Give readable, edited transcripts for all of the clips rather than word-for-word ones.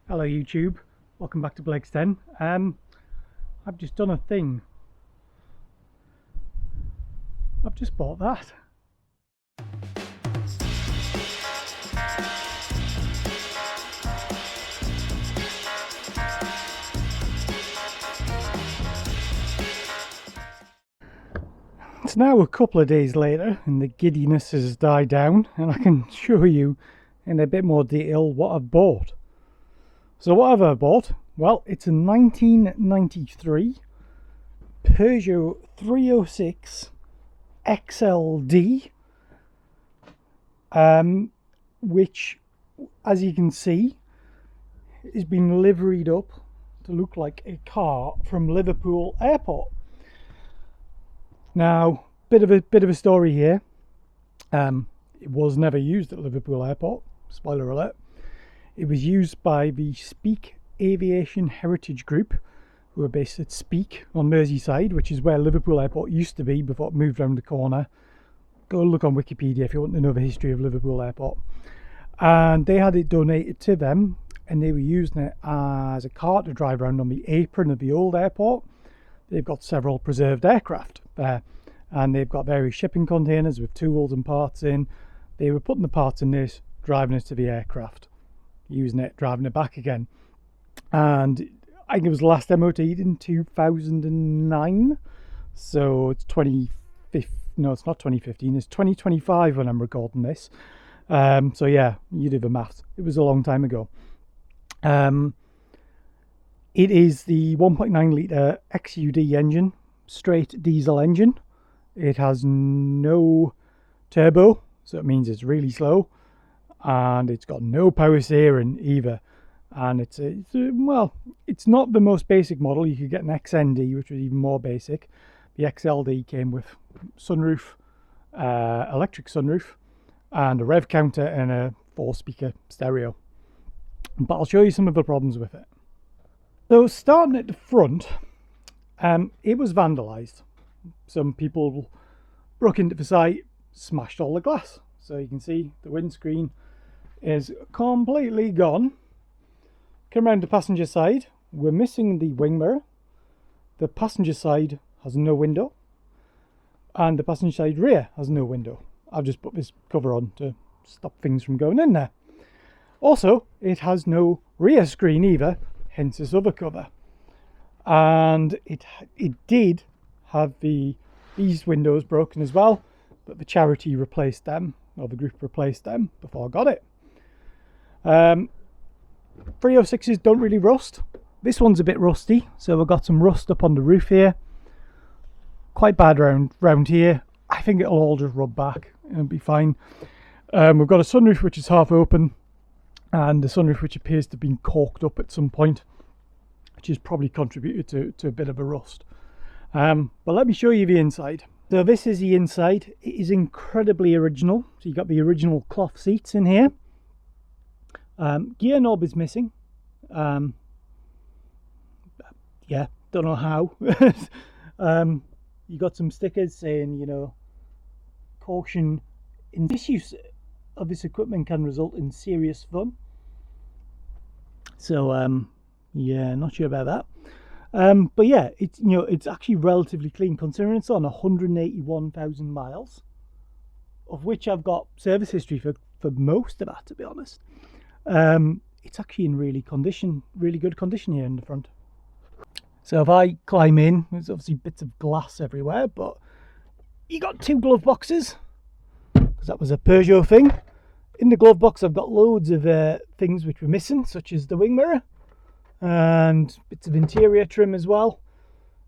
Hello YouTube, welcome back to Blake's 10. I've just done a thing. I've just bought that. It's now a couple of days later and the giddiness has died down, and I can show you in a bit more detail what I've bought. So what have I bought? Well, it's a 1993 Peugeot 306 XLD, which, as you can see, has been liveried up to look like a car from Liverpool Airport. Now, bit of a story here. It was never used at Liverpool Airport. Spoiler alert. It was used by the Speak Aviation Heritage Group, who are based at Speak on Merseyside, which is where Liverpool Airport used to be before it moved around the corner. Go look on Wikipedia if you want to know the history of Liverpool Airport. And they had it donated to them, and they were using it as a car to drive around on the apron of the old airport. They've got several preserved aircraft there, and they've got various shipping containers with tools and parts in. They were putting the parts in this, driving it to the aircraft, using it, driving it back again. And I think it was last MOT'd in 2009, so it's 2015. No, it's not 2015, it's 2025 when I'm recording this. So yeah, you do the maths. It was a long time ago. It is the 1.9 litre XLD engine, straight diesel engine. It has no turbo, so it means it's really slow, and it's got no power steering either. And it's not the most basic model. You could get an XND, which was even more basic. The XLD came with sunroof, electric sunroof, and a rev counter and a 4-speaker stereo. But I'll show you some of the problems with it. So starting at the front, it was vandalised. Some people broke into the site, smashed all the glass. So you can see the windscreen is completely gone. Come around the passenger side, we're missing the wing mirror. The passenger side has no window, and the passenger side rear has no window. I've just put this cover on to stop things from going in there. Also, it has no rear screen either, hence this other cover. And it did have these windows broken as well, but the charity replaced them, or the group replaced them before I got it. 306s don't really rust. This one's a bit rusty, so we've got some rust up on the roof here. Quite bad round here. I think it'll all just rub back and be fine. We've got a sunroof which is half open, and the sunroof which appears to have been corked up at some point, which has probably contributed to a bit of a rust. But let me show you the inside. So this is the inside. It is incredibly original. So you've got the original cloth seats in here. Gear knob is missing. Yeah, don't know how. You got some stickers saying, you know, caution, in misuse of this equipment can result in serious fun. So yeah, not sure about that. But yeah, it's, you know, it's actually relatively clean considering it's on 181,000 miles, of which I've got service history for most of that, to be honest. It's actually in really good condition here in the front. So if I climb in, there's obviously bits of glass everywhere, but you got 2 glove boxes, because that was a Peugeot thing. In the glove box I've got loads of things which were missing, such as the wing mirror and bits of interior trim as well.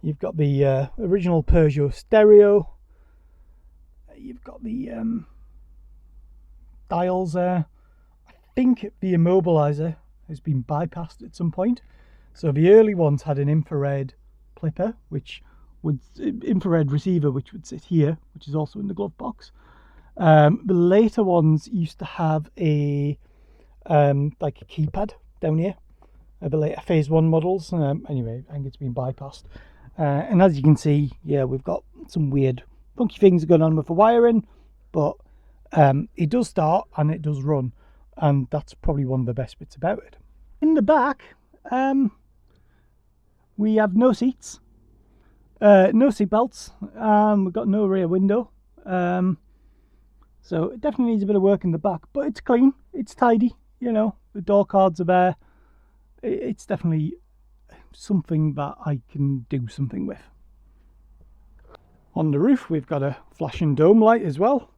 You've got the original Peugeot stereo. You've got the dials there. I think the immobilizer has been bypassed at some point. So the early ones had an infrared clipper, infrared receiver, which would sit here, which is also in the glove box. The later ones used to have a like a keypad down here. The later phase 1 models. Anyway, I think it's been bypassed. And as you can see, yeah, we've got some weird, funky things going on with the wiring, but it does start and it does run, and that's probably one of the best bits about it. In the back, we have no seats, no seat belts, we've got no rear window, so it definitely needs a bit of work in the back, but it's clean, it's tidy, you know, the door cards are there. It's definitely something that I can do something with. On the roof we've got a flashing dome light as well,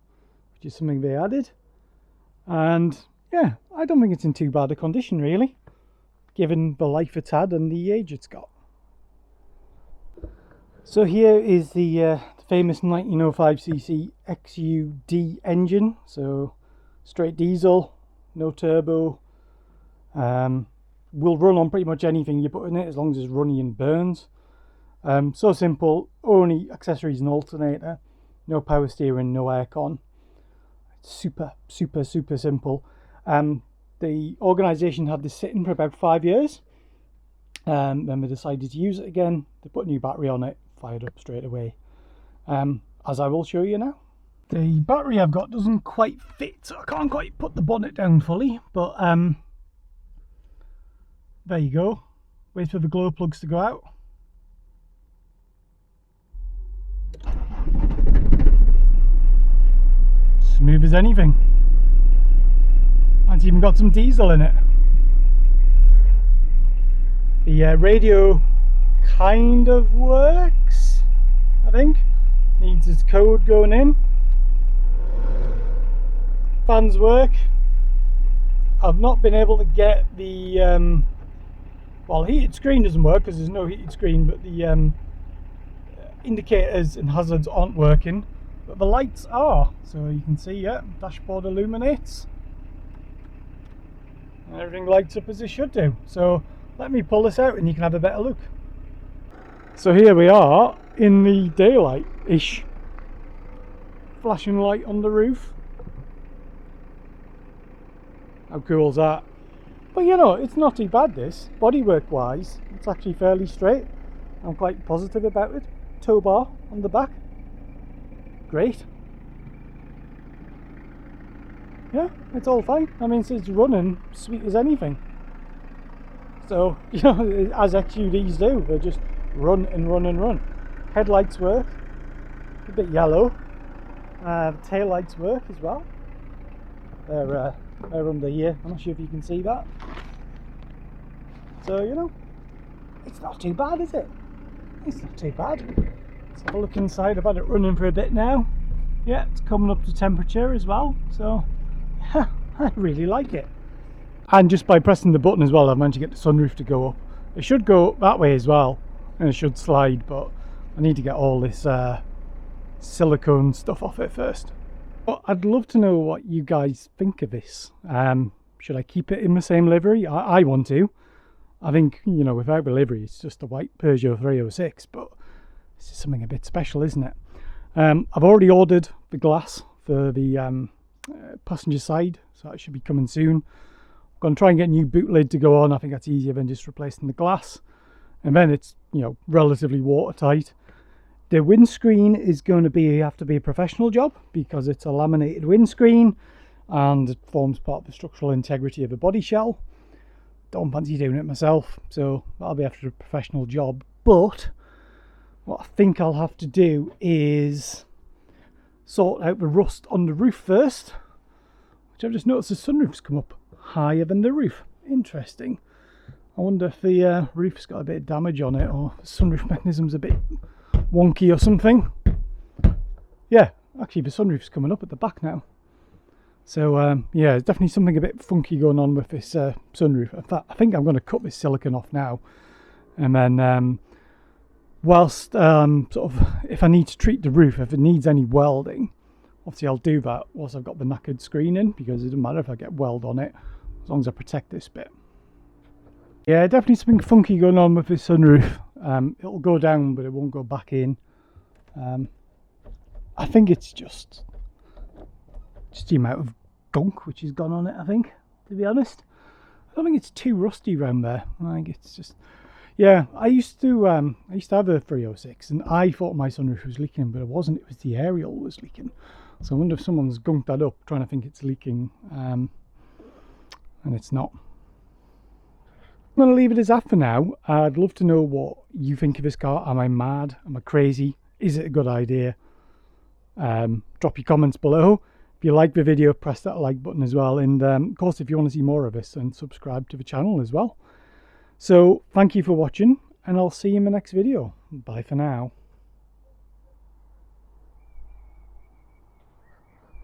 which is something they added, and yeah, I don't think it's in too bad a condition really, given the life it's had and the age it's got. So here is the famous 1905cc XUD engine, so straight diesel, no turbo, will run on pretty much anything you put in it as long as it's runny and burns. So simple, only accessories and alternator, no power steering, no aircon. Super simple. The organisation had this sitting for about 5 years, then they decided to use it again. They put a new battery on it, fired up straight away, as I will show you now. The battery I've got doesn't quite fit, so I can't quite put the bonnet down fully, but there you go. Wait for the glow plugs to go out. Smooth as anything. And it's even got some diesel in it. The radio kind of works, I think. Needs its code going in. Fans work. I've not been able to get the well, heated screen doesn't work because there's no heated screen, but the indicators and hazards aren't working, but the lights are, so you can see, yeah, dashboard illuminates and everything lights up as it should do. So let me pull this out and you can have a better look. So here we are in the daylight-ish, flashing light on the roof. How cool is that? But you know, it's not too bad this, bodywork wise, it's actually fairly straight. I'm quite positive about it. Tow bar on the back, great. Yeah, it's all fine. I mean, it's running sweet as anything. So, you know, as XUDs do, they just run and run and run. Headlights work, a bit yellow. Tail lights work as well. They're under here. I'm not sure if you can see that. So, you know, it's not too bad, is it? It's not too bad. Let's have a look inside. I've had it running for a bit now. Yeah, it's coming up to temperature as well. So, yeah, I really like it. And just by pressing the button as well, I've managed to get the sunroof to go up. It should go that way as well, and it should slide, but I need to get all this silicone stuff off it first. But I'd love to know what you guys think of this. Should I keep it in the same livery? I want to. I think, you know, without the livery, it's just a white Peugeot 306, but this is something a bit special, isn't it? I've already ordered the glass for the passenger side, so that should be coming soon. I'm going to try and get a new boot lid to go on. I think that's easier than just replacing the glass. And then it's, you know, relatively watertight. The windscreen is going to have to be a professional job because it's a laminated windscreen and it forms part of the structural integrity of the body shell. Don't fancy doing it myself, so that'll be after a professional job. But what I think I'll have to do is sort out the rust on the roof first, which I've just noticed the sunroof's come up higher than the roof. Interesting. I wonder if the roof's got a bit of damage on it, or the sunroof mechanism's a bit wonky or something. Yeah, actually the sunroof's coming up at the back now. So yeah, there's definitely something a bit funky going on with this sunroof. In fact, I think I'm going to cut this silicone off now, and then whilst sort of, if I need to treat the roof, if it needs any welding, obviously I'll do that whilst I've got the knackered screen in, because it doesn't matter if I get weld on it as long as I protect this bit. Yeah, definitely something funky going on with this sunroof. It'll go down, but it won't go back in. I think it's just the amount of gunk which has gone on it, I think, to be honest. I don't think it's too rusty around there. I think it's just, yeah, I used to have a 306 and I thought my sunroof was leaking, but it wasn't. It was the aerial was leaking. So I wonder if someone's gunked that up trying to think it's leaking, and it's not. I'm going to leave it as that for now. I'd love to know what you think of this car. Am I mad? Am I crazy? Is it a good idea? Drop your comments below. If you like the video, press that like button as well. And of course, if you want to see more of this, then subscribe to the channel as well. So thank you for watching, and I'll see you in the next video. Bye for now.